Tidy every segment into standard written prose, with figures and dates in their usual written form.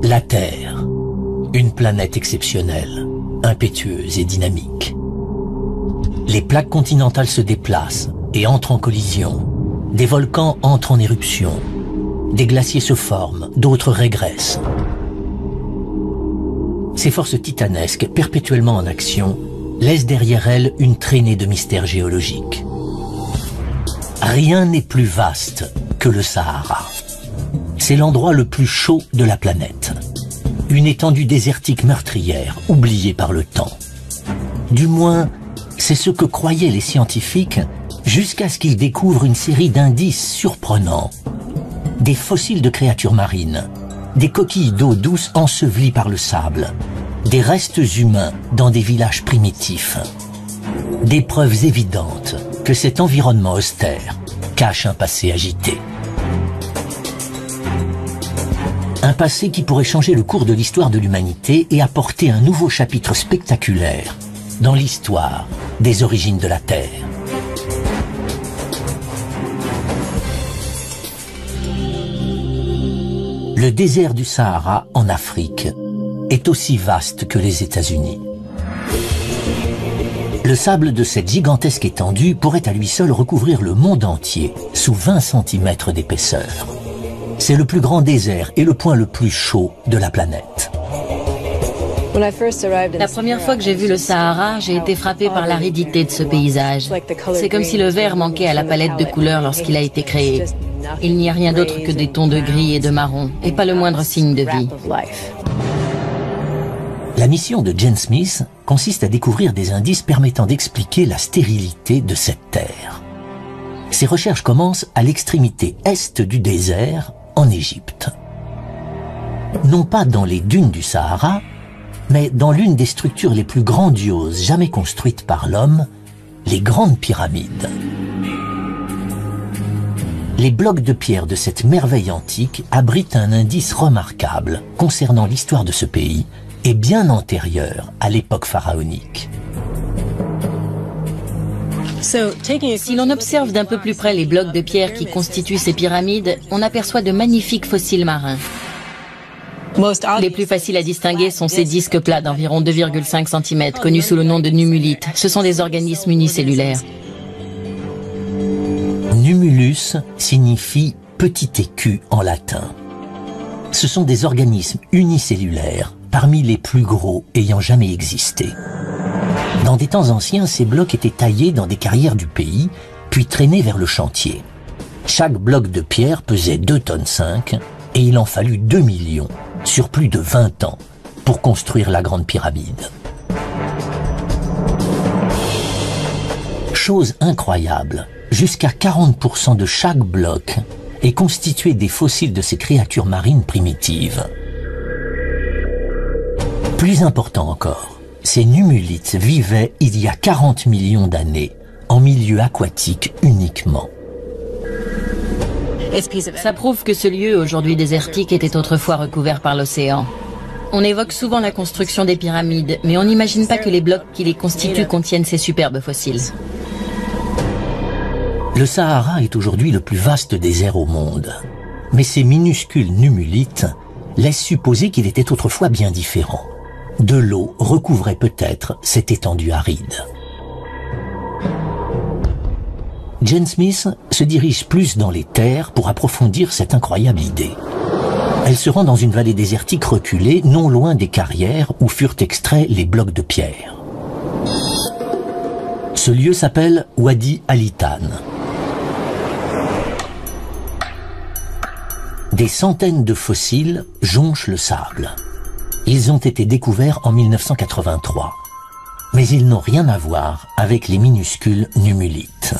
La Terre, une planète exceptionnelle, impétueuse et dynamique. Les plaques continentales se déplacent et entrent en collision. Des volcans entrent en éruption. Des glaciers se forment, d'autres régressent. Ces forces titanesques, perpétuellement en action, laissent derrière elles une traînée de mystères géologiques. Rien n'est plus vaste que le Sahara. C'est l'endroit le plus chaud de la planète. Une étendue désertique meurtrière, oubliée par le temps. Du moins, c'est ce que croyaient les scientifiques jusqu'à ce qu'ils découvrent une série d'indices surprenants. Des fossiles de créatures marines, des coquilles d'eau douce ensevelies par le sable, des restes humains dans des villages primitifs. Des preuves évidentes que cet environnement austère cache un passé agité. Un passé qui pourrait changer le cours de l'histoire de l'humanité et apporter un nouveau chapitre spectaculaire dans l'histoire des origines de la Terre. Le désert du Sahara en Afrique est aussi vaste que les États-Unis. Le sable de cette gigantesque étendue pourrait à lui seul recouvrir le monde entier sous 20 cm d'épaisseur. C'est le plus grand désert et le point le plus chaud de la planète. La première fois que j'ai vu le Sahara, j'ai été frappée par l'aridité de ce paysage. C'est comme si le vert manquait à la palette de couleurs lorsqu'il a été créé. Il n'y a rien d'autre que des tons de gris et de marron, et pas le moindre signe de vie. La mission de Jane Smith consiste à découvrir des indices permettant d'expliquer la stérilité de cette terre. Ses recherches commencent à l'extrémité est du désert, en Égypte. Non pas dans les dunes du Sahara, mais dans l'une des structures les plus grandioses jamais construites par l'homme, les grandes pyramides. Les blocs de pierre de cette merveille antique abritent un indice remarquable concernant l'histoire de ce pays et bien antérieure à l'époque pharaonique. Si l'on observe d'un peu plus près les blocs de pierre qui constituent ces pyramides, on aperçoit de magnifiques fossiles marins. Les plus faciles à distinguer sont ces disques plats d'environ 2,5 cm, connus sous le nom de numulites. Ce sont des organismes unicellulaires. Numulus signifie petit écu en latin. Ce sont des organismes unicellulaires, parmi les plus gros ayant jamais existé. Dans des temps anciens, ces blocs étaient taillés dans des carrières du pays, puis traînés vers le chantier. Chaque bloc de pierre pesait 2,5 tonnes et il en fallut 2 millions, sur plus de 20 ans, pour construire la Grande Pyramide. Chose incroyable, jusqu'à 40% de chaque bloc est constitué des fossiles de ces créatures marines primitives. Plus important encore, ces numulites vivaient il y a 40 millions d'années, en milieu aquatique uniquement. Ça prouve que ce lieu, aujourd'hui désertique, était autrefois recouvert par l'océan. On évoque souvent la construction des pyramides, mais on n'imagine pas que les blocs qui les constituent contiennent ces superbes fossiles. Le Sahara est aujourd'hui le plus vaste désert au monde. Mais ces minuscules numulites laissent supposer qu'il était autrefois bien différent. De l'eau recouvrait peut-être cette étendue aride. Jane Smith se dirige plus dans les terres pour approfondir cette incroyable idée. Elle se rend dans une vallée désertique reculée, non loin des carrières où furent extraits les blocs de pierre. Ce lieu s'appelle Wadi Al-Hitan. Des centaines de fossiles jonchent le sable. Ils ont été découverts en 1983. Mais ils n'ont rien à voir avec les minuscules numulites.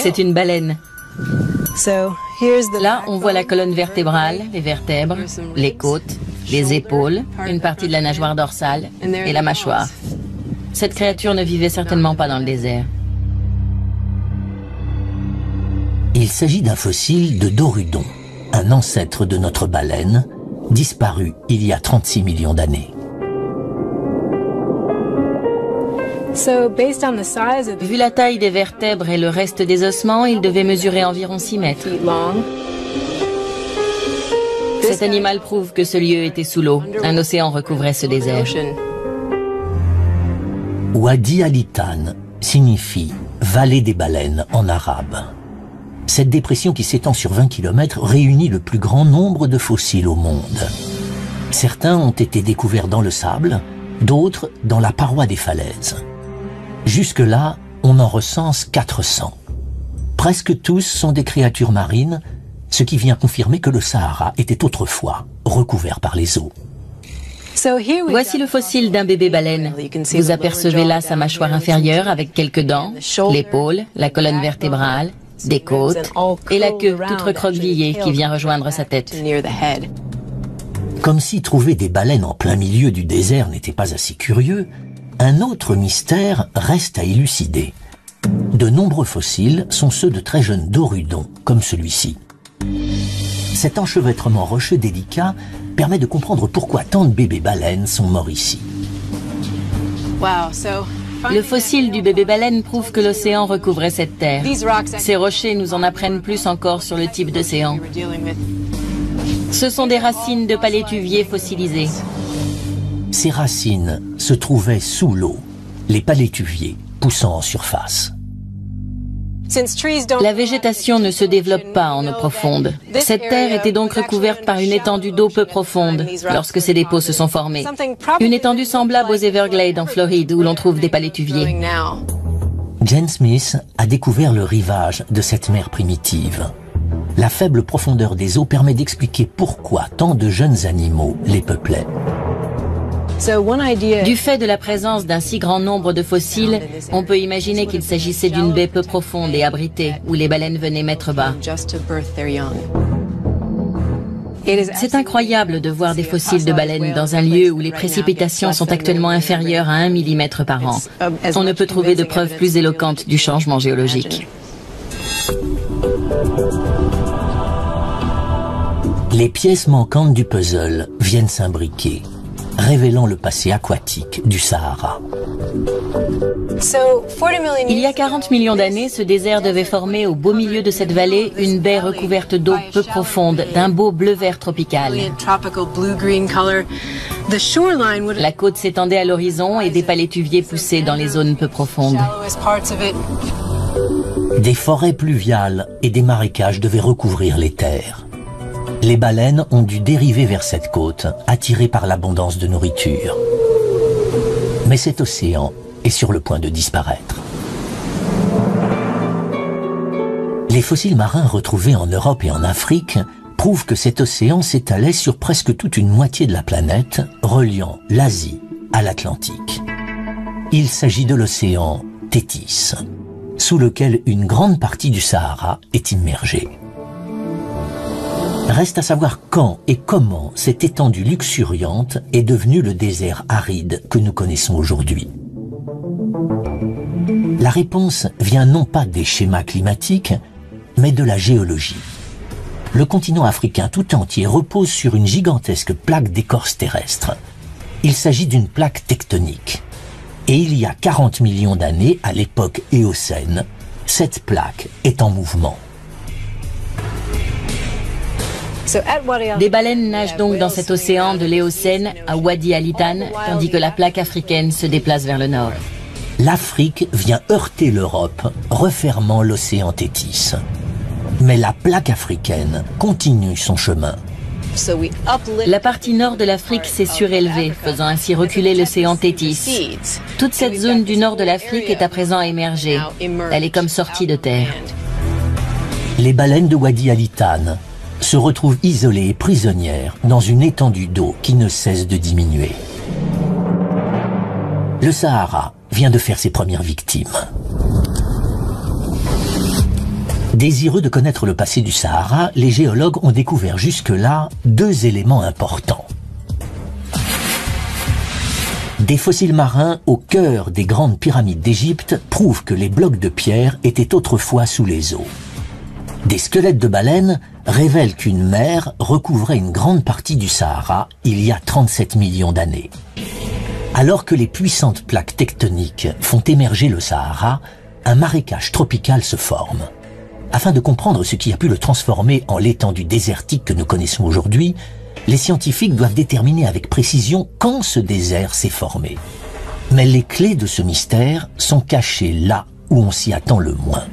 C'est une baleine. Là, on voit la colonne vertébrale, les vertèbres, les côtes, les épaules, une partie de la nageoire dorsale et la mâchoire. Cette créature ne vivait certainement pas dans le désert. Il s'agit d'un fossile de Dorudon, un ancêtre de notre baleine, disparu il y a 36 millions d'années. Vu la taille des vertèbres et le reste des ossements, il devait mesurer environ 6 mètres. Cet animal prouve que ce lieu était sous l'eau. Un océan recouvrait ce désert. Wadi Al-Hitan signifie vallée des baleines en arabe. Cette dépression qui s'étend sur 20 km réunit le plus grand nombre de fossiles au monde. Certains ont été découverts dans le sable, d'autres dans la paroi des falaises. Jusque-là, on en recense 400. Presque tous sont des créatures marines, ce qui vient confirmer que le Sahara était autrefois recouvert par les eaux. Voici le fossile d'un bébé baleine. Vous apercevez là sa mâchoire inférieure avec quelques dents, l'épaule, la colonne vertébrale, des côtes et la queue toute recroquevillée qui vient rejoindre sa tête. Comme si trouver des baleines en plein milieu du désert n'était pas assez curieux, un autre mystère reste à élucider. De nombreux fossiles sont ceux de très jeunes dorudons, comme celui-ci. Cet enchevêtrement rocheux délicat permet de comprendre pourquoi tant de bébés baleines sont morts ici. Le fossile du bébé baleine prouve que l'océan recouvrait cette terre. Ces rochers nous en apprennent plus encore sur le type d'océan. Ce sont des racines de palétuviers fossilisés. Ces racines se trouvaient sous l'eau, les palétuviers poussant en surface. La végétation ne se développe pas en eau profonde. Cette terre était donc recouverte par une étendue d'eau peu profonde lorsque ces dépôts se sont formés. Une étendue semblable aux Everglades en Floride où l'on trouve des palétuviers. Jane Smith a découvert le rivage de cette mer primitive. La faible profondeur des eaux permet d'expliquer pourquoi tant de jeunes animaux les peuplaient. Du fait de la présence d'un si grand nombre de fossiles, on peut imaginer qu'il s'agissait d'une baie peu profonde et abritée, où les baleines venaient mettre bas. C'est incroyable de voir des fossiles de baleines dans un lieu où les précipitations sont actuellement inférieures à 1 mm par an. On ne peut trouver de preuves plus éloquentes du changement géologique. Les pièces manquantes du puzzle viennent s'imbriquer, révélant le passé aquatique du Sahara. Il y a 40 millions d'années, ce désert devait former au beau milieu de cette vallée une baie recouverte d'eau peu profonde, d'un beau bleu-vert tropical. La côte s'étendait à l'horizon et des palétuviers poussaient dans les zones peu profondes. Des forêts pluviales et des marécages devaient recouvrir les terres. Les baleines ont dû dériver vers cette côte, attirées par l'abondance de nourriture. Mais cet océan est sur le point de disparaître. Les fossiles marins retrouvés en Europe et en Afrique prouvent que cet océan s'étalait sur presque toute une moitié de la planète, reliant l'Asie à l'Atlantique. Il s'agit de l'océan Thétis, sous lequel une grande partie du Sahara est immergée. Reste à savoir quand et comment cette étendue luxuriante est devenue le désert aride que nous connaissons aujourd'hui. La réponse vient non pas des schémas climatiques, mais de la géologie. Le continent africain tout entier repose sur une gigantesque plaque d'écorce terrestre. Il s'agit d'une plaque tectonique. Et il y a 40 millions d'années, à l'époque éocène, cette plaque est en mouvement. Des baleines nagent donc dans cet océan de l'Éocène à Wadi Al-Hitan, tandis que la plaque africaine se déplace vers le nord. L'Afrique vient heurter l'Europe, refermant l'océan Thétis. Mais la plaque africaine continue son chemin. La partie nord de l'Afrique s'est surélevée, faisant ainsi reculer l'océan Thétis. Toute cette zone du nord de l'Afrique est à présent émergée. Elle est comme sortie de terre. Les baleines de Wadi Al-Hitan se retrouvent isolées et prisonnières dans une étendue d'eau qui ne cesse de diminuer. Le Sahara vient de faire ses premières victimes. Désireux de connaître le passé du Sahara, les géologues ont découvert jusque-là 2 éléments importants. Des fossiles marins au cœur des grandes pyramides d'Égypte prouvent que les blocs de pierre étaient autrefois sous les eaux. Des squelettes de baleines révèlent qu'une mer recouvrait une grande partie du Sahara il y a 37 millions d'années. Alors que les puissantes plaques tectoniques font émerger le Sahara, un marécage tropical se forme. Afin de comprendre ce qui a pu le transformer en l'étendue désertique que nous connaissons aujourd'hui, les scientifiques doivent déterminer avec précision quand ce désert s'est formé. Mais les clés de ce mystère sont cachées là où on s'y attend le moins.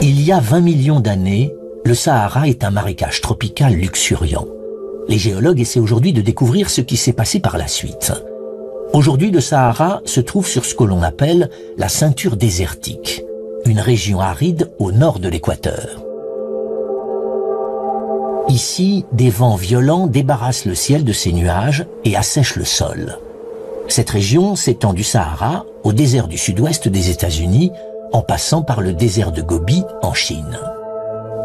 Il y a 20 millions d'années, le Sahara est un marécage tropical luxuriant. Les géologues essaient aujourd'hui de découvrir ce qui s'est passé par la suite. Aujourd'hui, le Sahara se trouve sur ce que l'on appelle la ceinture désertique, une région aride au nord de l'équateur. Ici, des vents violents débarrassent le ciel de ses nuages et assèchent le sol. Cette région s'étend du Sahara au désert du sud-ouest des États-Unis, en passant par le désert de Gobi en Chine.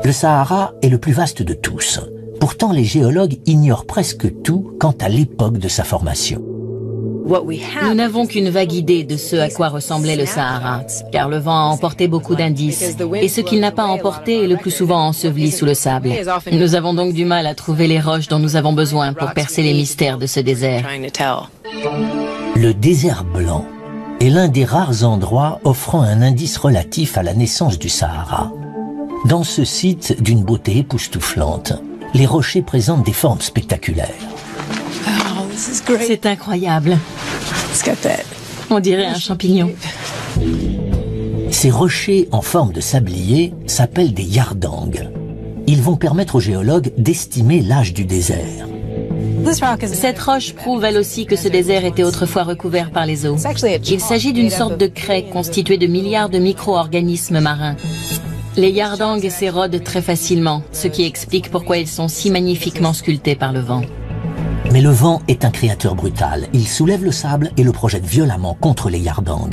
Le Sahara est le plus vaste de tous. Pourtant, les géologues ignorent presque tout quant à l'époque de sa formation. Nous n'avons qu'une vague idée de ce à quoi ressemblait le Sahara, car le vent a emporté beaucoup d'indices, et ce qu'il n'a pas emporté est le plus souvent enseveli sous le sable. Nous avons donc du mal à trouver les roches dont nous avons besoin pour percer les mystères de ce désert. Le désert blanc est l'un des rares endroits offrant un indice relatif à la naissance du Sahara. Dans ce site d'une beauté époustouflante, les rochers présentent des formes spectaculaires. C'est incroyable. On dirait un champignon. Ces rochers en forme de sablier s'appellent des yardangs. Ils vont permettre aux géologues d'estimer l'âge du désert. Cette roche prouve elle aussi que ce désert était autrefois recouvert par les eaux. Il s'agit d'une sorte de craie constituée de milliards de micro-organismes marins. Les yardangs s'érodent très facilement, ce qui explique pourquoi ils sont si magnifiquement sculptés par le vent. Mais le vent est un créateur brutal. Il soulève le sable et le projette violemment contre les yardangs.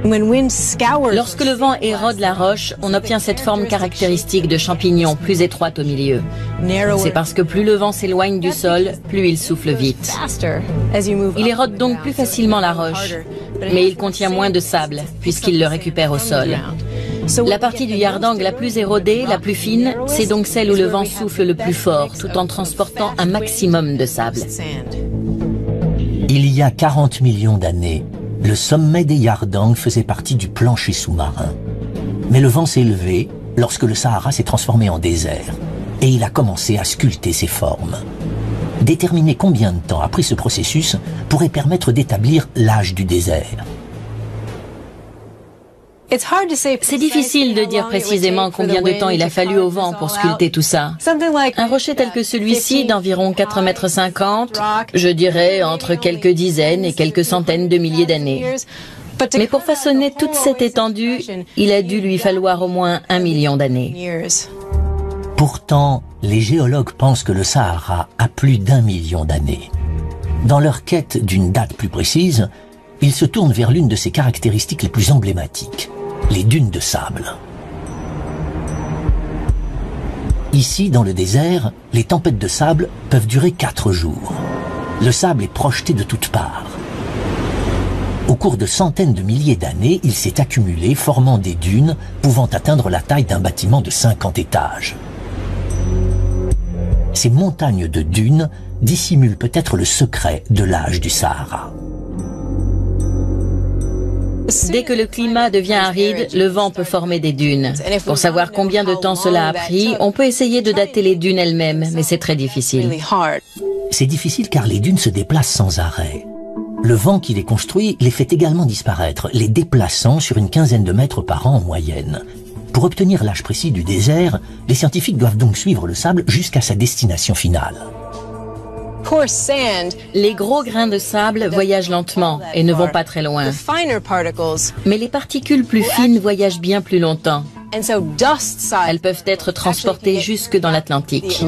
Lorsque le vent érode la roche, on obtient cette forme caractéristique de champignon plus étroite au milieu. C'est parce que plus le vent s'éloigne du sol, plus il souffle vite. Il érode donc plus facilement la roche, mais il contient moins de sable, puisqu'il le récupère au sol. La partie du yardang la plus érodée, la plus fine, c'est donc celle où le vent souffle le plus fort, tout en transportant un maximum de sable. Il y a 40 millions d'années, le sommet des yardangs faisait partie du plancher sous-marin. Mais le vent s'est levé lorsque le Sahara s'est transformé en désert, et il a commencé à sculpter ses formes. Déterminer combien de temps a pris ce processus pourrait permettre d'établir l'âge du désert. C'est difficile de dire précisément combien de temps il a fallu au vent pour sculpter tout ça. Un rocher tel que celui-ci, d'environ 4,50 m, je dirais entre quelques dizaines et quelques centaines de milliers d'années. Mais pour façonner toute cette étendue, il a dû lui falloir au moins 1 million d'années. Pourtant, les géologues pensent que le Sahara a plus d'1 million d'années. Dans leur quête d'une date plus précise, ils se tournent vers l'une de ses caractéristiques les plus emblématiques, les dunes de sable. Ici, dans le désert, les tempêtes de sable peuvent durer 4 jours. Le sable est projeté de toutes parts. Au cours de centaines de milliers d'années, il s'est accumulé, formant des dunes pouvant atteindre la taille d'un bâtiment de 50 étages. Ces montagnes de dunes dissimulent peut-être le secret de l'âge du Sahara. Dès que le climat devient aride, le vent peut former des dunes. Pour savoir combien de temps cela a pris, on peut essayer de dater les dunes elles-mêmes, mais c'est très difficile. C'est difficile car les dunes se déplacent sans arrêt. Le vent qui les construit les fait également disparaître, les déplaçant sur une quinzaine de mètres par an en moyenne. Pour obtenir l'âge précis du désert, les scientifiques doivent donc suivre le sable jusqu'à sa destination finale. Les gros grains de sable voyagent lentement et ne vont pas très loin. Mais les particules plus fines voyagent bien plus longtemps. Elles peuvent être transportées jusque dans l'Atlantique.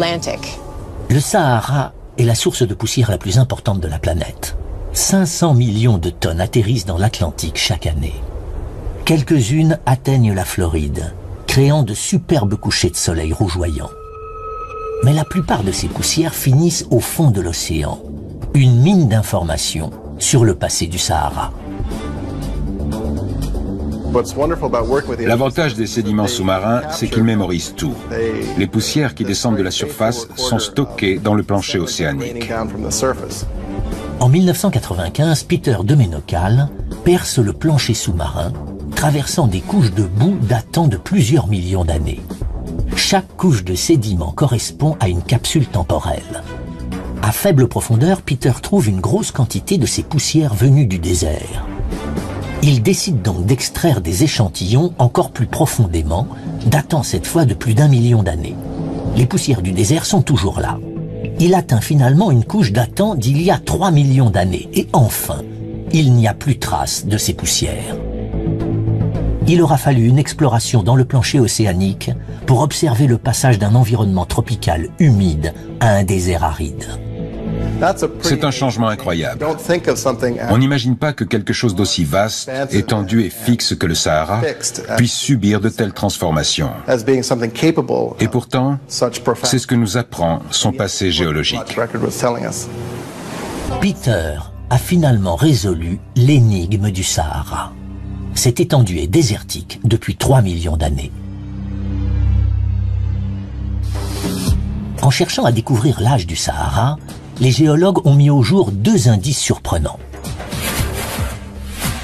Le Sahara est la source de poussière la plus importante de la planète. 500 millions de tonnes atterrissent dans l'Atlantique chaque année. Quelques-unes atteignent la Floride, créant de superbes couchers de soleil rougeoyants. Mais la plupart de ces poussières finissent au fond de l'océan, une mine d'informations sur le passé du Sahara. L'avantage des sédiments sous-marins, c'est qu'ils mémorisent tout. Les poussières qui descendent de la surface sont stockées dans le plancher océanique. En 1995, Peter de Menocal perce le plancher sous-marin, traversant des couches de boue datant de plusieurs millions d'années. Chaque couche de sédiments correspond à une capsule temporelle. À faible profondeur, Peter trouve une grosse quantité de ces poussières venues du désert. Il décide donc d'extraire des échantillons encore plus profondément, datant cette fois de plus d'1 million d'années. Les poussières du désert sont toujours là. Il atteint finalement une couche datant d'il y a 3 millions d'années. Et enfin, il n'y a plus trace de ces poussières. Il aura fallu une exploration dans le plancher océanique pour observer le passage d'un environnement tropical humide à un désert aride. C'est un changement incroyable. On n'imagine pas que quelque chose d'aussi vaste, étendu et fixe que le Sahara puisse subir de telles transformations. Et pourtant, c'est ce que nous apprend son passé géologique. Peter a finalement résolu l'énigme du Sahara. Cette étendue est désertique depuis 3 millions d'années. En cherchant à découvrir l'âge du Sahara, les géologues ont mis au jour 2 indices surprenants.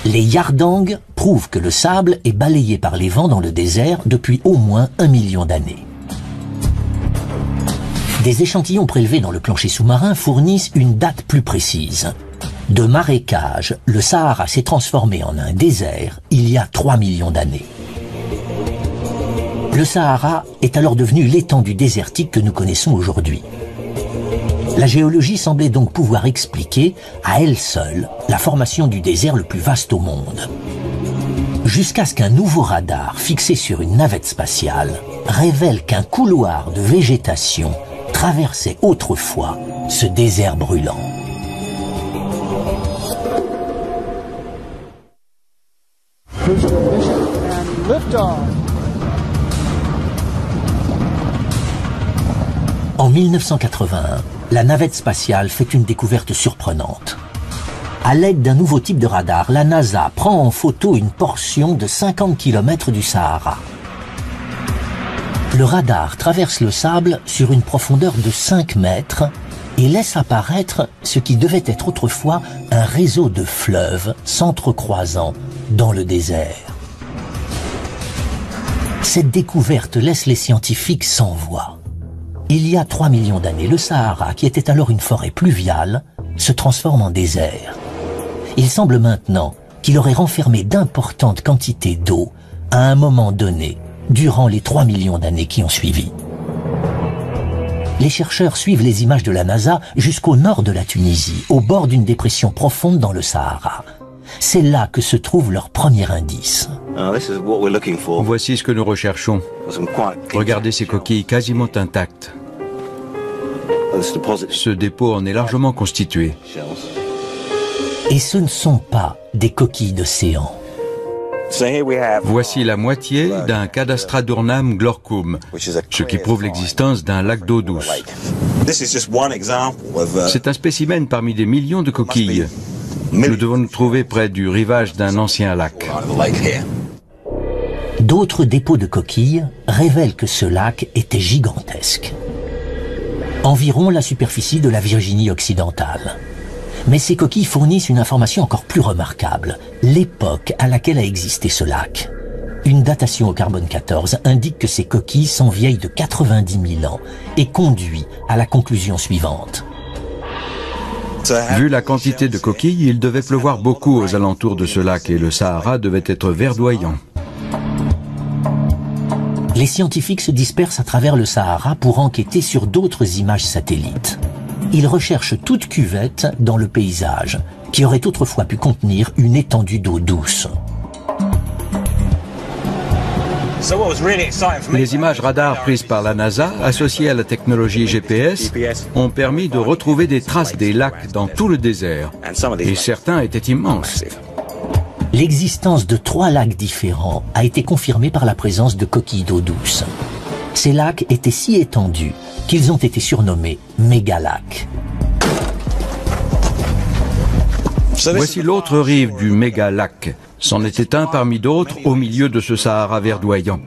Les yardangs prouvent que le sable est balayé par les vents dans le désert depuis au moins 1 million d'années. Des échantillons prélevés dans le plancher sous-marin fournissent une date plus précise. De marécage, le Sahara s'est transformé en un désert il y a 3 millions d'années. Le Sahara est alors devenu l'étendue désertique que nous connaissons aujourd'hui. La géologie semblait donc pouvoir expliquer, à elle seule, la formation du désert le plus vaste au monde. Jusqu'à ce qu'un nouveau radar fixé sur une navette spatiale révèle qu'un couloir de végétation traversait autrefois ce désert brûlant. En 1981, la navette spatiale fait une découverte surprenante. À l'aide d'un nouveau type de radar, la NASA prend en photo une portion de 50 km du Sahara. Le radar traverse le sable sur une profondeur de 5 mètres et laisse apparaître ce qui devait être autrefois un réseau de fleuves s'entrecroisant dans le désert. Cette découverte laisse les scientifiques sans voix. Il y a 3 millions d'années, le Sahara, qui était alors une forêt pluviale, se transforme en désert. Il semble maintenant qu'il aurait renfermé d'importantes quantités d'eau à un moment donné, durant les 3 millions d'années qui ont suivi. Les chercheurs suivent les images de la NASA jusqu'au nord de la Tunisie, au bord d'une dépression profonde dans le Sahara. C'est là que se trouve leur premier indice. Voici ce que nous recherchons. Regardez ces coquilles quasiment intactes. Ce dépôt en est largement constitué. Et ce ne sont pas des coquilles d'océan. Voici la moitié d'un Cadastradurnam glorcum, ce qui prouve l'existence d'un lac d'eau douce. C'est un spécimen parmi des millions de coquilles. Nous devons nous trouver près du rivage d'un ancien lac. D'autres dépôts de coquilles révèlent que ce lac était gigantesque. Environ la superficie de la Virginie occidentale. Mais ces coquilles fournissent une information encore plus remarquable, l'époque à laquelle a existé ce lac. Une datation au carbone 14 indique que ces coquilles sont vieilles de 90 000 ans et conduit à la conclusion suivante. Vu la quantité de coquilles, il devait pleuvoir beaucoup aux alentours de ce lac et le Sahara devait être verdoyant. Les scientifiques se dispersent à travers le Sahara pour enquêter sur d'autres images satellites. Ils recherchent toute cuvette dans le paysage, qui aurait autrefois pu contenir une étendue d'eau douce. Les images radar prises par la NASA, associées à la technologie GPS, ont permis de retrouver des traces des lacs dans tout le désert. Et certains étaient immenses. L'existence de 3 lacs différents a été confirmée par la présence de coquilles d'eau douce. Ces lacs étaient si étendus qu'ils ont été surnommés mégalacs. Voici l'autre rive du méga-lac. C'en était un parmi d'autres au milieu de ce Sahara verdoyant.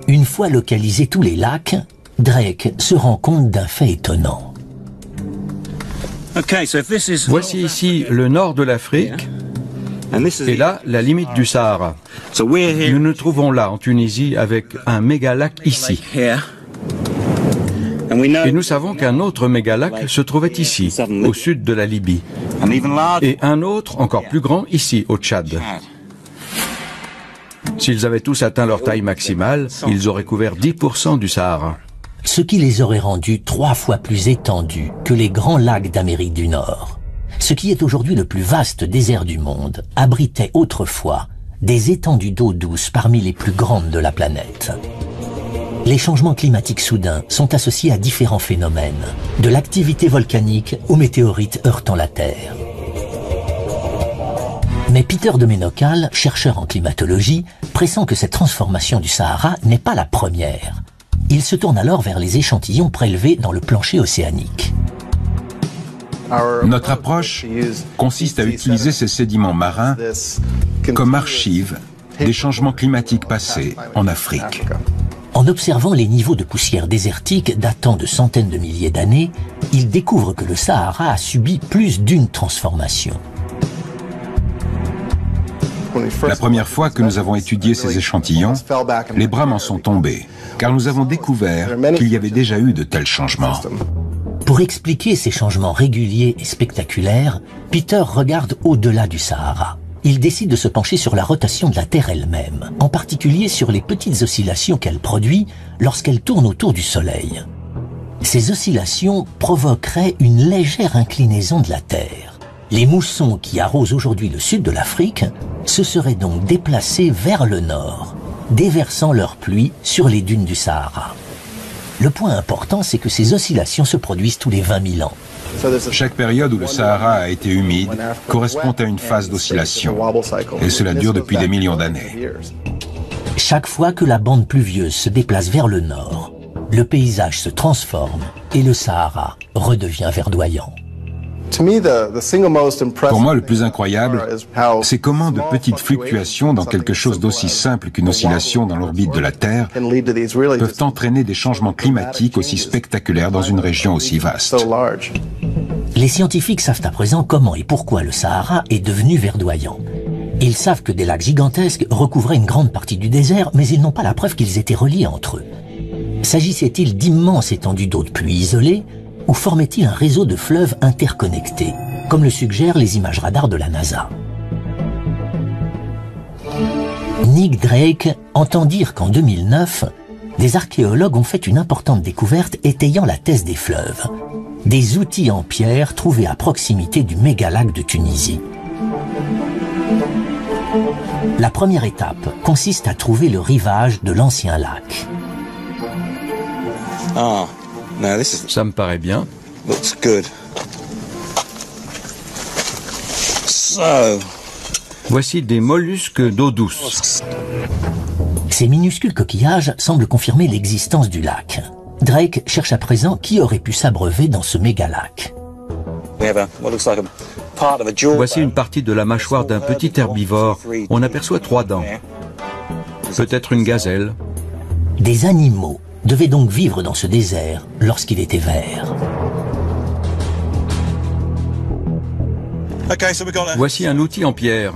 Une fois localisés tous les lacs, Drake se rend compte d'un fait étonnant. Voici ici le nord de l'Afrique Et là, la limite du Sahara. Nous nous trouvons là, en Tunisie, avec un mégalac ici. Et nous savons qu'un autre mégalac se trouvait ici, au sud de la Libye. Et un autre, encore plus grand, ici, au Tchad. S'ils avaient tous atteint leur taille maximale, ils auraient couvert 10% du Sahara. Ce qui les aurait rendus 3 fois plus étendus que les grands lacs d'Amérique du Nord. Ce qui est aujourd'hui le plus vaste désert du monde abritait autrefois des étendues d'eau douce parmi les plus grandes de la planète. Les changements climatiques soudains sont associés à différents phénomènes, de l'activité volcanique aux météorites heurtant la Terre. Mais Peter de Ménocal, chercheur en climatologie, pressent que cette transformation du Sahara n'est pas la première. Il se tourne alors vers les échantillons prélevés dans le plancher océanique. Notre approche consiste à utiliser ces sédiments marins comme archives des changements climatiques passés en Afrique. En observant les niveaux de poussière désertique datant de centaines de milliers d'années, il découvre que le Sahara a subi plus d'une transformation. La première fois que nous avons étudié ces échantillons, les bras m'en sont tombés, car nous avons découvert qu'il y avait déjà eu de tels changements. Pour expliquer ces changements réguliers et spectaculaires, Peter regarde au-delà du Sahara. Il décide de se pencher sur la rotation de la Terre elle-même, en particulier sur les petites oscillations qu'elle produit lorsqu'elle tourne autour du Soleil. Ces oscillations provoqueraient une légère inclinaison de la Terre. Les moussons qui arrosent aujourd'hui le sud de l'Afrique se seraient donc déplacés vers le nord, déversant leur pluie sur les dunes du Sahara. Le point important, c'est que ces oscillations se produisent tous les 20 000 ans. Chaque période où le Sahara a été humide correspond à une phase d'oscillation, et cela dure depuis des millions d'années. Chaque fois que la bande pluvieuse se déplace vers le nord, le paysage se transforme et le Sahara redevient verdoyant. Pour moi, le plus incroyable, c'est comment de petites fluctuations dans quelque chose d'aussi simple qu'une oscillation dans l'orbite de la Terre peuvent entraîner des changements climatiques aussi spectaculaires dans une région aussi vaste. Les scientifiques savent à présent comment et pourquoi le Sahara est devenu verdoyant. Ils savent que des lacs gigantesques recouvraient une grande partie du désert, mais ils n'ont pas la preuve qu'ils étaient reliés entre eux. S'agissait-il d'immenses étendues d'eau de pluie isolées, ou formait-il un réseau de fleuves interconnectés, comme le suggèrent les images radars de la NASA? Nick Drake entend dire qu'en 2009, des archéologues ont fait une importante découverte étayant la thèse des fleuves. Des outils en pierre trouvés à proximité du mégalac de Tunisie. La première étape consiste à trouver le rivage de l'ancien lac. Ça me paraît bien. Voici des mollusques d'eau douce. Ces minuscules coquillages semblent confirmer l'existence du lac. Drake cherche à présent qui aurait pu s'abreuver dans ce mégalac. Voici une partie de la mâchoire d'un petit herbivore. On aperçoit 3 dents. Peut-être une gazelle. Des animaux devaient donc vivre dans ce désert lorsqu'il était vert. Voici un outil en pierre.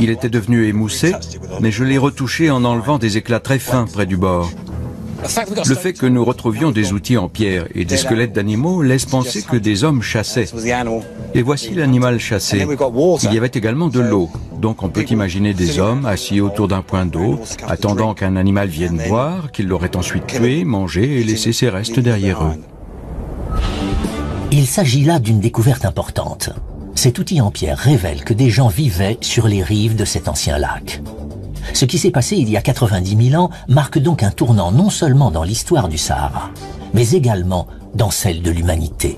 Il était devenu émoussé, mais je l'ai retouché en enlevant des éclats très fins près du bord. Le fait que nous retrouvions des outils en pierre et des squelettes d'animaux laisse penser que des hommes chassaient. Et voici l'animal chassé. Il y avait également de l'eau, donc on peut imaginer des hommes assis autour d'un point d'eau, attendant qu'un animal vienne boire, qu'il l'aurait ensuite tué, mangé et laissé ses restes derrière eux. Il s'agit là d'une découverte importante. Cet outil en pierre révèle que des gens vivaient sur les rives de cet ancien lac. Ce qui s'est passé il y a 90 000 ans marque donc un tournant non seulement dans l'histoire du Sahara, mais également dans celle de l'humanité.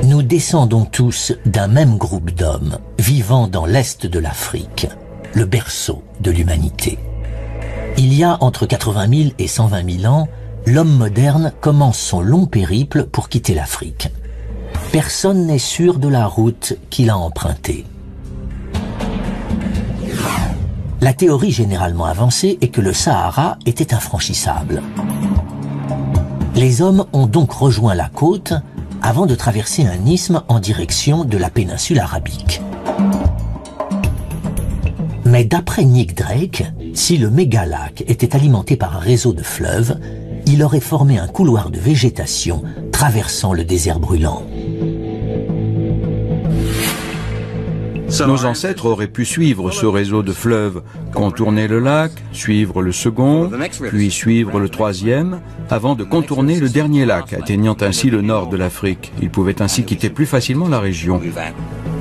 Nous descendons tous d'un même groupe d'hommes vivant dans l'est de l'Afrique, le berceau de l'humanité. Il y a entre 80 000 et 120 000 ans, l'homme moderne commence son long périple pour quitter l'Afrique. Personne n'est sûr de la route qu'il a empruntée. La théorie généralement avancée est que le Sahara était infranchissable. Les hommes ont donc rejoint la côte avant de traverser un isthme en direction de la péninsule arabique. Mais d'après Nick Drake, si le mégalac était alimenté par un réseau de fleuves, il aurait formé un couloir de végétation traversant le désert brûlant. Nos ancêtres auraient pu suivre ce réseau de fleuves, contourner le lac, suivre le second, puis suivre le troisième, avant de contourner le dernier lac, atteignant ainsi le nord de l'Afrique. Ils pouvaient ainsi quitter plus facilement la région.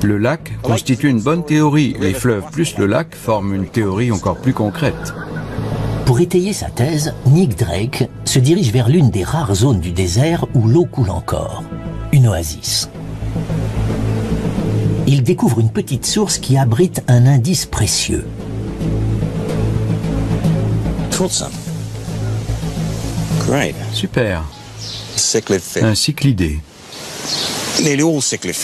Le lac constitue une bonne théorie. Les fleuves plus le lac forment une théorie encore plus concrète. Pour étayer sa thèse, Nick Drake se dirige vers l'une des rares zones du désert où l'eau coule encore, une oasis. Il découvre une petite source qui abrite un indice précieux. Super. Un cyclidé.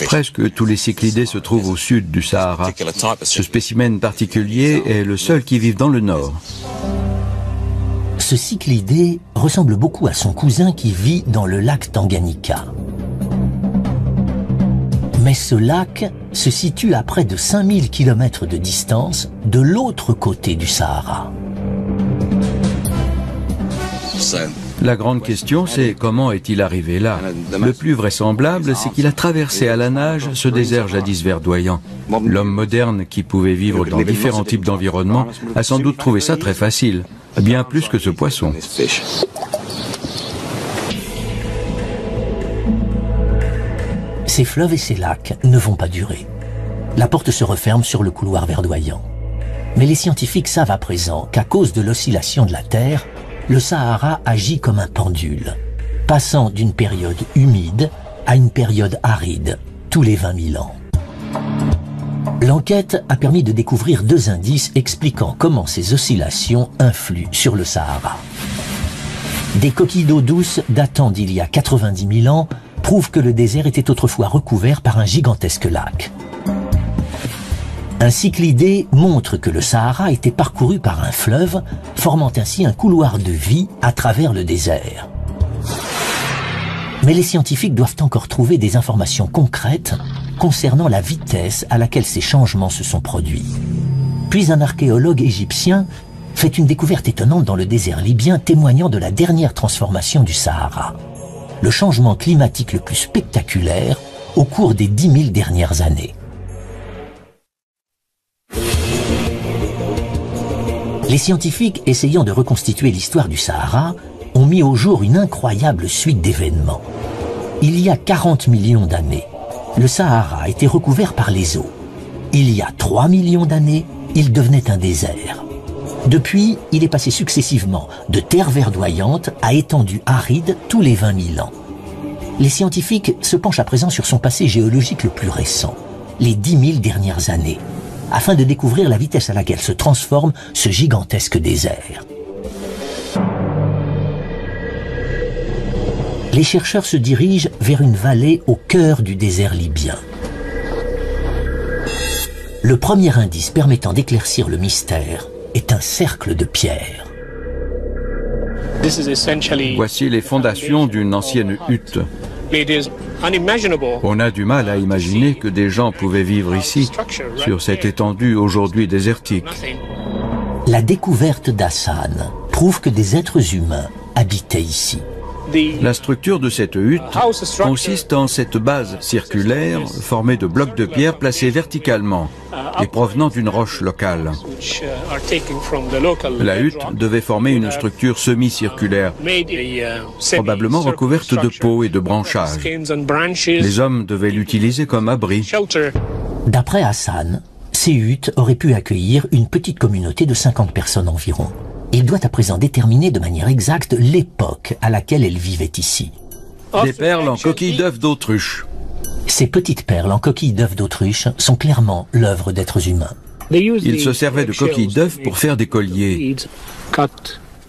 Presque tous les cyclidés se trouvent au sud du Sahara. Ce spécimen particulier est le seul qui vive dans le nord. Ce cyclidé ressemble beaucoup à son cousin qui vit dans le lac Tanganyika. Mais ce lac se situe à près de 5000 km de distance de l'autre côté du Sahara. La grande question, c'est comment est-il arrivé là? Le plus vraisemblable, c'est qu'il a traversé à la nage ce désert jadis verdoyant. L'homme moderne, qui pouvait vivre dans différents types d'environnements, a sans doute trouvé ça très facile, bien plus que ce poisson. Ces fleuves et ces lacs ne vont pas durer. La porte se referme sur le couloir verdoyant. Mais les scientifiques savent à présent qu'à cause de l'oscillation de la Terre, le Sahara agit comme un pendule, passant d'une période humide à une période aride, tous les 20 000 ans. L'enquête a permis de découvrir 2 indices expliquant comment ces oscillations influent sur le Sahara. Des coquilles d'eau douce datant d'il y a 90 000 ans prouvent que le désert était autrefois recouvert par un gigantesque lac. Un cyclidé montre que le Sahara était parcouru par un fleuve, formant ainsi un couloir de vie à travers le désert. Mais les scientifiques doivent encore trouver des informations concrètes concernant la vitesse à laquelle ces changements se sont produits. Puis un archéologue égyptien fait une découverte étonnante dans le désert libyen témoignant de la dernière transformation du Sahara. Le changement climatique le plus spectaculaire au cours des 10 000 dernières années. Les scientifiques essayant de reconstituer l'histoire du Sahara ont mis au jour une incroyable suite d'événements. Il y a 40 millions d'années, le Sahara était recouvert par les eaux. Il y a 3 millions d'années, il devenait un désert. Depuis, il est passé successivement de terre verdoyante à étendue aride tous les 20 000 ans. Les scientifiques se penchent à présent sur son passé géologique le plus récent, les 10 000 dernières années, afin de découvrir la vitesse à laquelle se transforme ce gigantesque désert. Les chercheurs se dirigent vers une vallée au cœur du désert libyen. Le premier indice permettant d'éclaircir le mystère est un cercle de pierre. Voici les fondations d'une ancienne hutte. On a du mal à imaginer que des gens pouvaient vivre ici, sur cette étendue aujourd'hui désertique. La découverte d'Hassan prouve que des êtres humains habitaient ici. La structure de cette hutte consiste en cette base circulaire formée de blocs de pierre placés verticalement et provenant d'une roche locale. La hutte devait former une structure semi-circulaire, probablement recouverte de peau et de branchages. Les hommes devaient l'utiliser comme abri. D'après Hassan, ces huttes auraient pu accueillir une petite communauté de 50 personnes environ. Il doit à présent déterminer de manière exacte l'époque à laquelle elles vivaient ici. Des perles en coquilles d'œufs d'autruche. Ces petites perles en coquilles d'œufs d'autruche sont clairement l'œuvre d'êtres humains. Ils se servaient de coquilles d'œufs pour faire des colliers.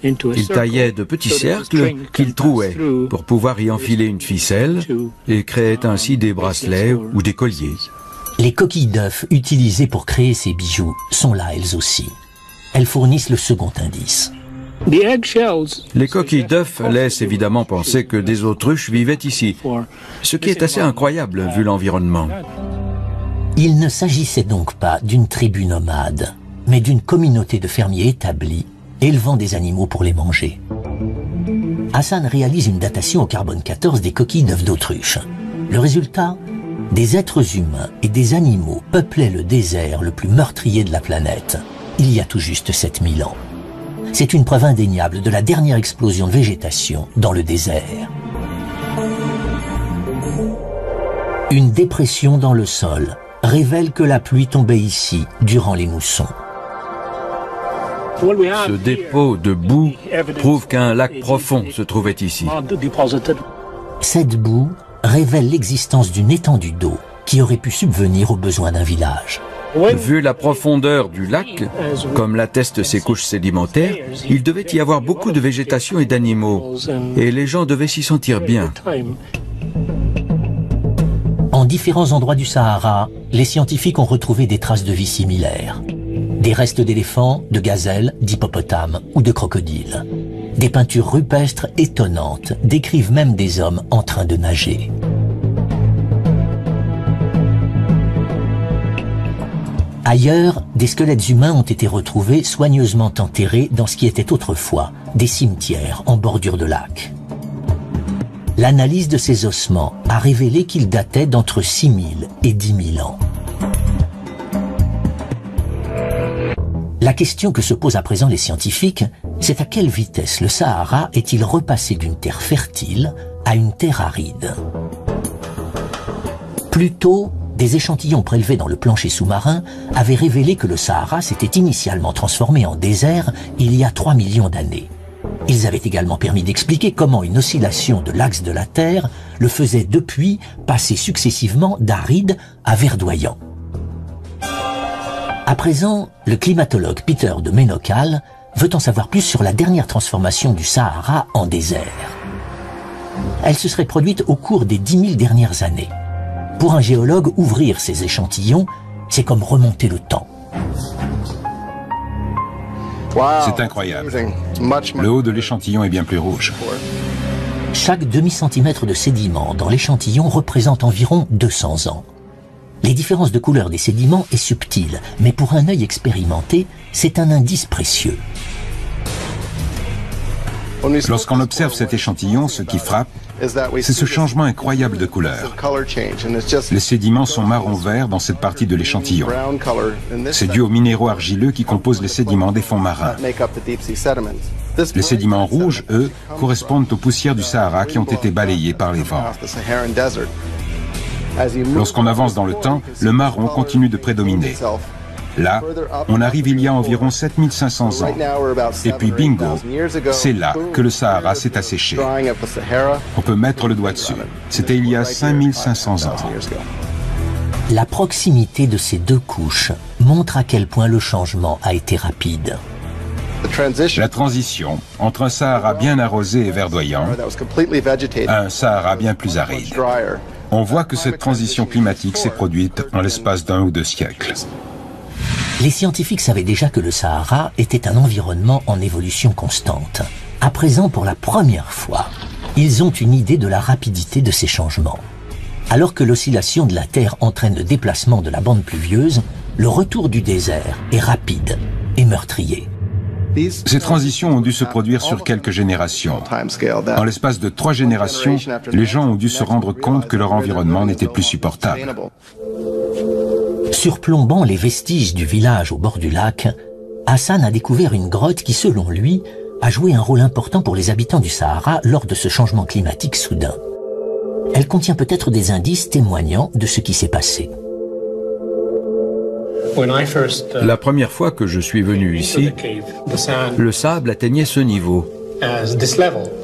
Ils taillaient de petits cercles qu'ils trouaient pour pouvoir y enfiler une ficelle et créaient ainsi des bracelets ou des colliers. Les coquilles d'œufs utilisées pour créer ces bijoux sont là elles aussi. Elles fournissent le second indice. Les coquilles d'œufs laissent évidemment penser que des autruches vivaient ici, ce qui est assez incroyable vu l'environnement. Il ne s'agissait donc pas d'une tribu nomade, mais d'une communauté de fermiers établis, élevant des animaux pour les manger. Hassan réalise une datation au carbone 14 des coquilles d'œufs d'autruche. Le résultat ? Des êtres humains et des animaux peuplaient le désert le plus meurtrier de la planète, il y a tout juste 7000 ans. C'est une preuve indéniable de la dernière explosion de végétation dans le désert. Une dépression dans le sol révèle que la pluie tombait ici durant les moussons. Ce dépôt de boue prouve qu'un lac profond se trouvait ici. Cette boue révèle l'existence d'une étendue d'eau qui aurait pu subvenir aux besoins d'un village. Vu la profondeur du lac, comme l'attestent ses couches sédimentaires, il devait y avoir beaucoup de végétation et d'animaux, et les gens devaient s'y sentir bien. En différents endroits du Sahara, les scientifiques ont retrouvé des traces de vie similaires. Des restes d'éléphants, de gazelles, d'hippopotames ou de crocodiles. Des peintures rupestres étonnantes décrivent même des hommes en train de nager. Ailleurs, des squelettes humains ont été retrouvés soigneusement enterrés dans ce qui était autrefois des cimetières en bordure de lac. L'analyse de ces ossements a révélé qu'ils dataient d'entre 6000 et 10 000 ans. La question que se posent à présent les scientifiques, c'est à quelle vitesse le Sahara est-il repassé d'une terre fertile à une terre aride? Plus tôt, des échantillons prélevés dans le plancher sous-marin avaient révélé que le Sahara s'était initialement transformé en désert il y a 3 millions d'années. Ils avaient également permis d'expliquer comment une oscillation de l'axe de la Terre le faisait depuis passer successivement d'aride à verdoyant. À présent, le climatologue Peter de Menokal veut en savoir plus sur la dernière transformation du Sahara en désert. Elle se serait produite au cours des 10 000 dernières années. Pour un géologue, ouvrir ces échantillons, c'est comme remonter le temps. C'est incroyable. Le haut de l'échantillon est bien plus rouge. Chaque demi-centimètre de sédiment dans l'échantillon représente environ 200 ans. Les différences de couleur des sédiments est subtile, mais pour un œil expérimenté, c'est un indice précieux. Lorsqu'on observe cet échantillon, ce qui frappe, c'est ce changement incroyable de couleur. Les sédiments sont marron-vert dans cette partie de l'échantillon. C'est dû aux minéraux argileux qui composent les sédiments des fonds marins. Les sédiments rouges, eux, correspondent aux poussières du Sahara qui ont été balayées par les vents. Lorsqu'on avance dans le temps, le marron continue de prédominer. Là, on arrive il y a environ 7500 ans. Et puis bingo, c'est là que le Sahara s'est asséché. On peut mettre le doigt dessus. C'était il y a 5500 ans. La proximité de ces deux couches montre à quel point le changement a été rapide. La transition entre un Sahara bien arrosé et verdoyant à un Sahara bien plus aride. On voit que cette transition climatique s'est produite en l'espace d'1 ou 2 siècles. Les scientifiques savaient déjà que le Sahara était un environnement en évolution constante. À présent, pour la première fois, ils ont une idée de la rapidité de ces changements. Alors que l'oscillation de la Terre entraîne le déplacement de la bande pluvieuse, le retour du désert est rapide et meurtrier. Ces transitions ont dû se produire sur quelques générations. En l'espace de 3 générations, les gens ont dû se rendre compte que leur environnement n'était plus supportable. Surplombant les vestiges du village au bord du lac, Hassan a découvert une grotte qui, selon lui, a joué un rôle important pour les habitants du Sahara lors de ce changement climatique soudain. Elle contient peut-être des indices témoignant de ce qui s'est passé. La première fois que je suis venu ici, le sable atteignait ce niveau.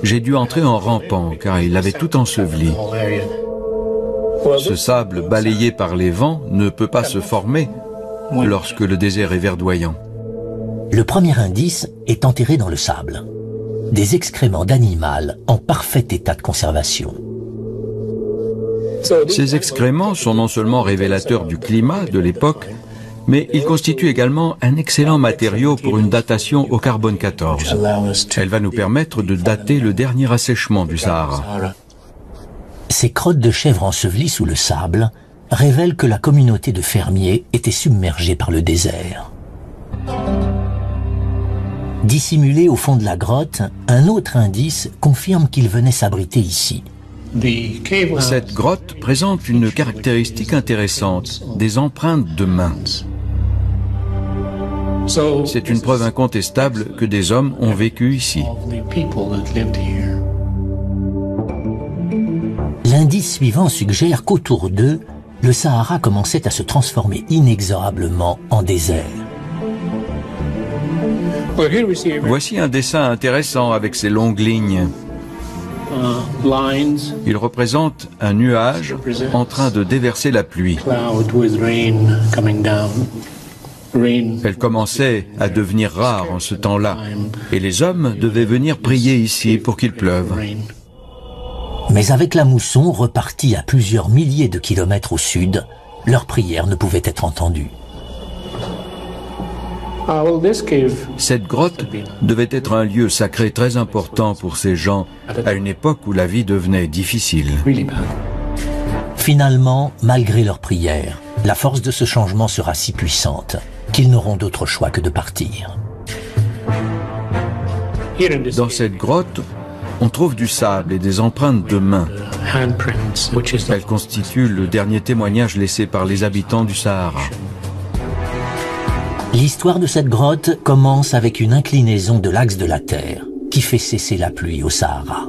J'ai dû entrer en rampant car il avait tout enseveli. Ce sable balayé par les vents ne peut pas se former lorsque le désert est verdoyant. Le premier indice est enterré dans le sable. Des excréments d'animal en parfait état de conservation. Ces excréments sont non seulement révélateurs du climat de l'époque, mais il constitue également un excellent matériau pour une datation au carbone 14. Elle va nous permettre de dater le dernier assèchement du Sahara. Ces crottes de chèvres ensevelies sous le sable révèlent que la communauté de fermiers était submergée par le désert. Dissimulé au fond de la grotte, un autre indice confirme qu'il venait s'abriter ici. Cette grotte présente une caractéristique intéressante, des empreintes de mains. C'est une preuve incontestable que des hommes ont vécu ici. L'indice suivant suggère qu'autour d'eux, le Sahara commençait à se transformer inexorablement en désert. Voici un dessin intéressant avec ses longues lignes. Il représente un nuage en train de déverser la pluie. Elle commençait à devenir rare en ce temps-là, et les hommes devaient venir prier ici pour qu'il pleuve. Mais avec la mousson repartie à plusieurs milliers de kilomètres au sud, leurs prières ne pouvaient être entendues. Cette grotte devait être un lieu sacré très important pour ces gens à une époque où la vie devenait difficile. Finalement, malgré leurs prières, la force de ce changement sera si puissante qu'ils n'auront d'autre choix que de partir. Dans cette grotte, on trouve du sable et des empreintes de mains. Elles constituent le dernier témoignage laissé par les habitants du Sahara. L'histoire de cette grotte commence avec une inclinaison de l'axe de la Terre qui fait cesser la pluie au Sahara.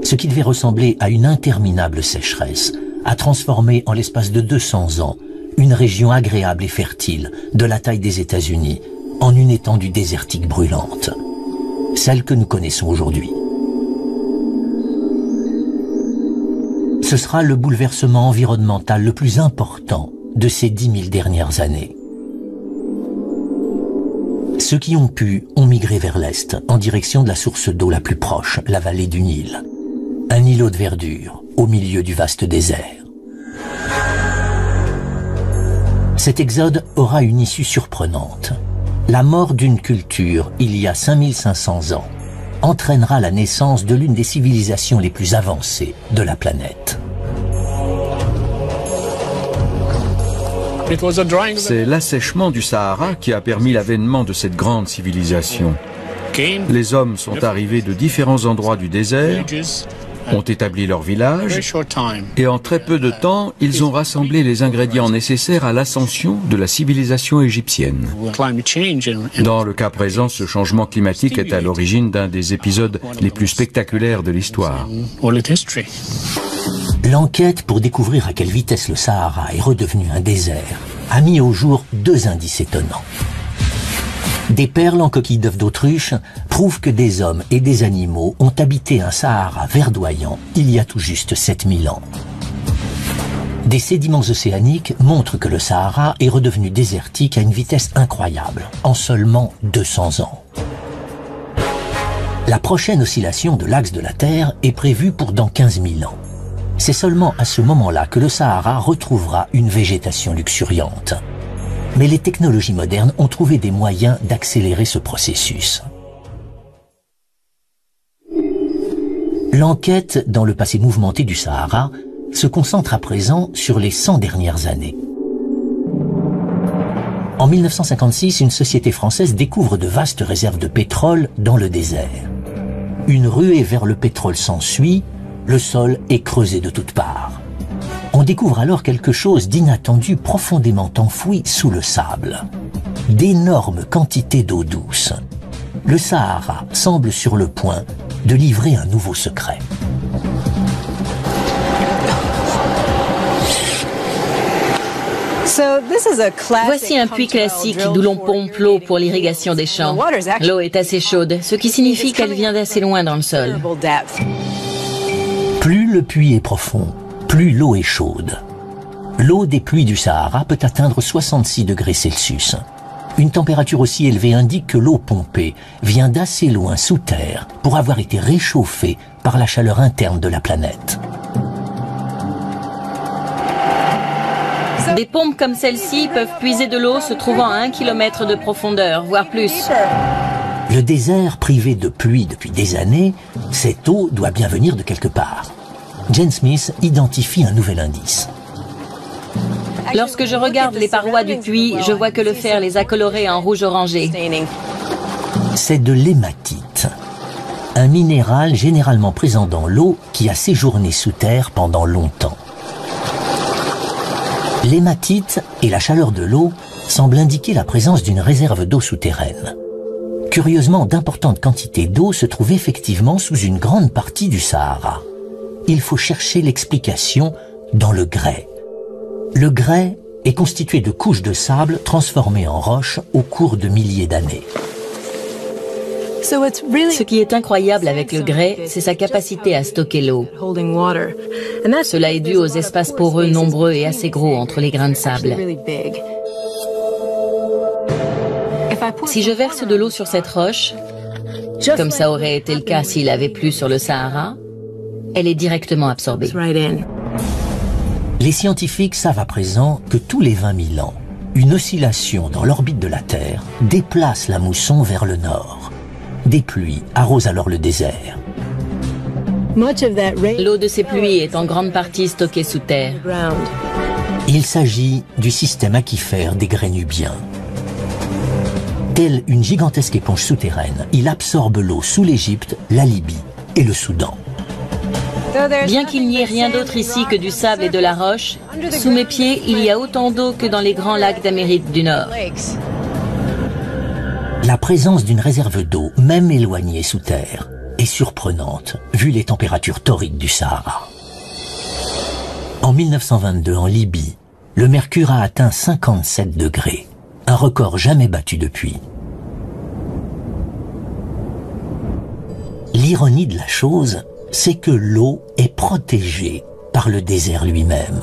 Ce qui devait ressembler à une interminable sécheresse a transformé en l'espace de 200 ans une région agréable et fertile de la taille des États-Unis en une étendue désertique brûlante, celle que nous connaissons aujourd'hui. Ce sera le bouleversement environnemental le plus important de ces 10 000 dernières années. Ceux qui ont pu ont migré vers l'est, en direction de la source d'eau la plus proche, la vallée du Nil. Un îlot de verdure, au milieu du vaste désert. Cet exode aura une issue surprenante. La mort d'une culture, il y a 5500 ans, entraînera la naissance de l'une des civilisations les plus avancées de la planète. C'est l'assèchement du Sahara qui a permis l'avènement de cette grande civilisation. Les hommes sont arrivés de différents endroits du désert, ont établi leur village, et en très peu de temps, ils ont rassemblé les ingrédients nécessaires à l'ascension de la civilisation égyptienne. Dans le cas présent, ce changement climatique est à l'origine d'un des épisodes les plus spectaculaires de l'histoire. L'enquête pour découvrir à quelle vitesse le Sahara est redevenu un désert a mis au jour deux indices étonnants. Des perles en coquilles d'œufs d'autruche prouvent que des hommes et des animaux ont habité un Sahara verdoyant il y a tout juste 7000 ans. Des sédiments océaniques montrent que le Sahara est redevenu désertique à une vitesse incroyable, en seulement 200 ans. La prochaine oscillation de l'axe de la Terre est prévue pour dans 15 000 ans. C'est seulement à ce moment-là que le Sahara retrouvera une végétation luxuriante. Mais les technologies modernes ont trouvé des moyens d'accélérer ce processus. L'enquête dans le passé mouvementé du Sahara se concentre à présent sur les 100 dernières années. En 1956, une société française découvre de vastes réserves de pétrole dans le désert. Une ruée vers le pétrole s'ensuit, le sol est creusé de toutes parts. On découvre alors quelque chose d'inattendu profondément enfoui sous le sable. D'énormes quantités d'eau douce. Le Sahara semble sur le point de livrer un nouveau secret. Voici un puits classique d'où l'on pompe l'eau pour l'irrigation des champs. L'eau est assez chaude, ce qui signifie qu'elle vient d'assez loin dans le sol. Plus le puits est profond, plus l'eau est chaude. L'eau des pluies du Sahara peut atteindre 66 degrés Celsius. Une température aussi élevée indique que l'eau pompée vient d'assez loin sous terre pour avoir été réchauffée par la chaleur interne de la planète. Des pompes comme celle-ci peuvent puiser de l'eau se trouvant à 1 km de profondeur, voire plus. Le désert privé de pluie depuis des années, cette eau doit bien venir de quelque part. Jane Smith identifie un nouvel indice. Lorsque je regarde les parois du puits, je vois que le fer les a colorées en rouge orangé. C'est de l'hématite, un minéral généralement présent dans l'eau qui a séjourné sous terre pendant longtemps. L'hématite et la chaleur de l'eau semblent indiquer la présence d'une réserve d'eau souterraine. Curieusement, d'importantes quantités d'eau se trouvent effectivement sous une grande partie du Sahara. Il faut chercher l'explication dans le grès. Le grès est constitué de couches de sable transformées en roches au cours de milliers d'années. Ce qui est incroyable avec le grès, c'est sa capacité à stocker l'eau. Cela est dû aux espaces poreux nombreux et assez gros entre les grains de sable. Si je verse de l'eau sur cette roche, comme ça aurait été le cas s'il avait plu sur le Sahara, elle est directement absorbée. Les scientifiques savent à présent que tous les 20 000 ans, une oscillation dans l'orbite de la Terre déplace la mousson vers le nord. Des pluies arrosent alors le désert. L'eau de ces pluies est en grande partie stockée sous terre. Il s'agit du système aquifère des Grénubiens. Telle une gigantesque éponge souterraine, il absorbe l'eau sous l'Égypte, la Libye et le Soudan. Bien qu'il n'y ait rien d'autre ici que du sable et de la roche, sous mes pieds, il y a autant d'eau que dans les grands lacs d'Amérique du Nord. La présence d'une réserve d'eau, même éloignée sous terre, est surprenante, vu les températures torrides du Sahara. En 1922, en Libye, le mercure a atteint 57 degrés, un record jamais battu depuis. L'ironie de la chose, c'est que l'eau est protégée par le désert lui-même.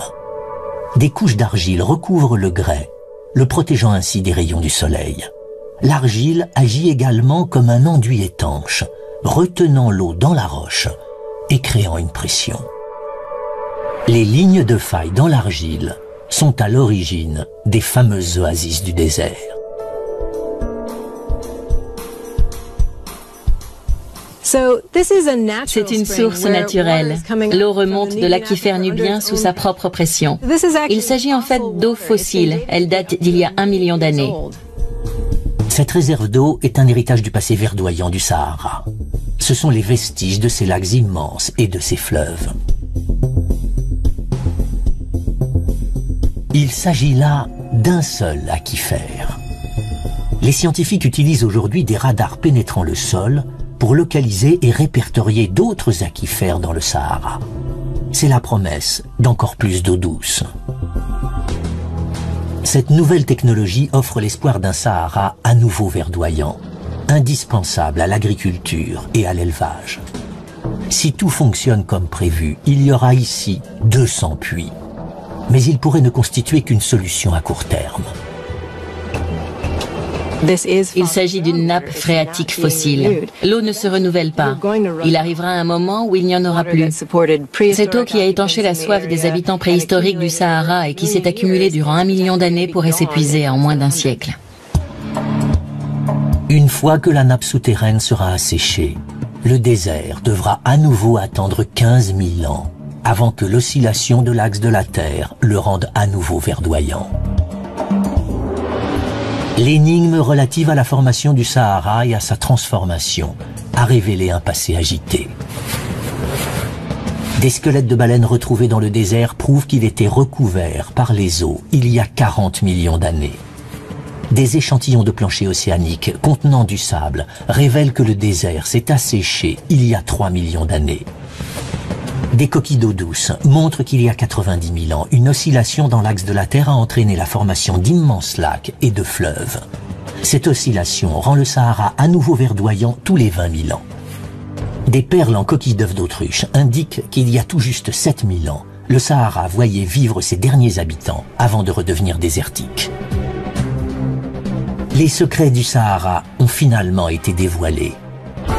Des couches d'argile recouvrent le grès, le protégeant ainsi des rayons du soleil. L'argile agit également comme un enduit étanche, retenant l'eau dans la roche et créant une pression. Les lignes de faille dans l'argile sont à l'origine des fameuses oasis du désert. C'est une source naturelle. L'eau remonte de l'aquifère nubien sous sa propre pression. Il s'agit en fait d'eau fossile. Elle date d'il y a 1 million d'années. Cette réserve d'eau est un héritage du passé verdoyant du Sahara. Ce sont les vestiges de ces lacs immenses et de ces fleuves. Il s'agit là d'un seul aquifère. Les scientifiques utilisent aujourd'hui des radars pénétrant le sol pour localiser et répertorier d'autres aquifères dans le Sahara. C'est la promesse d'encore plus d'eau douce. Cette nouvelle technologie offre l'espoir d'un Sahara à nouveau verdoyant, indispensable à l'agriculture et à l'élevage. Si tout fonctionne comme prévu, il y aura ici 200 puits. Mais il pourrait ne constituer qu'une solution à court terme. Il s'agit d'une nappe phréatique fossile. L'eau ne se renouvelle pas. Il arrivera un moment où il n'y en aura plus. Cette eau qui a étanché la soif des habitants préhistoriques du Sahara et qui s'est accumulée durant 1 million d'années pourrait s'épuiser en moins d'un siècle. Une fois que la nappe souterraine sera asséchée, le désert devra à nouveau attendre 15 000 ans avant que l'oscillation de l'axe de la Terre le rende à nouveau verdoyant. L'énigme relative à la formation du Sahara et à sa transformation a révélé un passé agité. Des squelettes de baleines retrouvés dans le désert prouvent qu'il était recouvert par les eaux il y a 40 millions d'années. Des échantillons de plancher océanique contenant du sable révèlent que le désert s'est asséché il y a 3 millions d'années. Des coquilles d'eau douce montrent qu'il y a 90 000 ans, une oscillation dans l'axe de la Terre a entraîné la formation d'immenses lacs et de fleuves. Cette oscillation rend le Sahara à nouveau verdoyant tous les 20 000 ans. Des perles en coquilles d'œufs d'autruche indiquent qu'il y a tout juste 7 000 ans, le Sahara voyait vivre ses derniers habitants avant de redevenir désertique. Les secrets du Sahara ont finalement été dévoilés.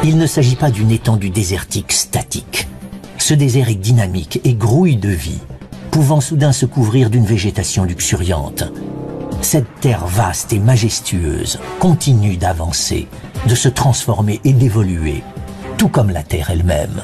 Il ne s'agit pas d'une étendue désertique statique. Ce désert est dynamique et grouille de vie, pouvant soudain se couvrir d'une végétation luxuriante. Cette terre vaste et majestueuse continue d'avancer, de se transformer et d'évoluer, tout comme la Terre elle-même.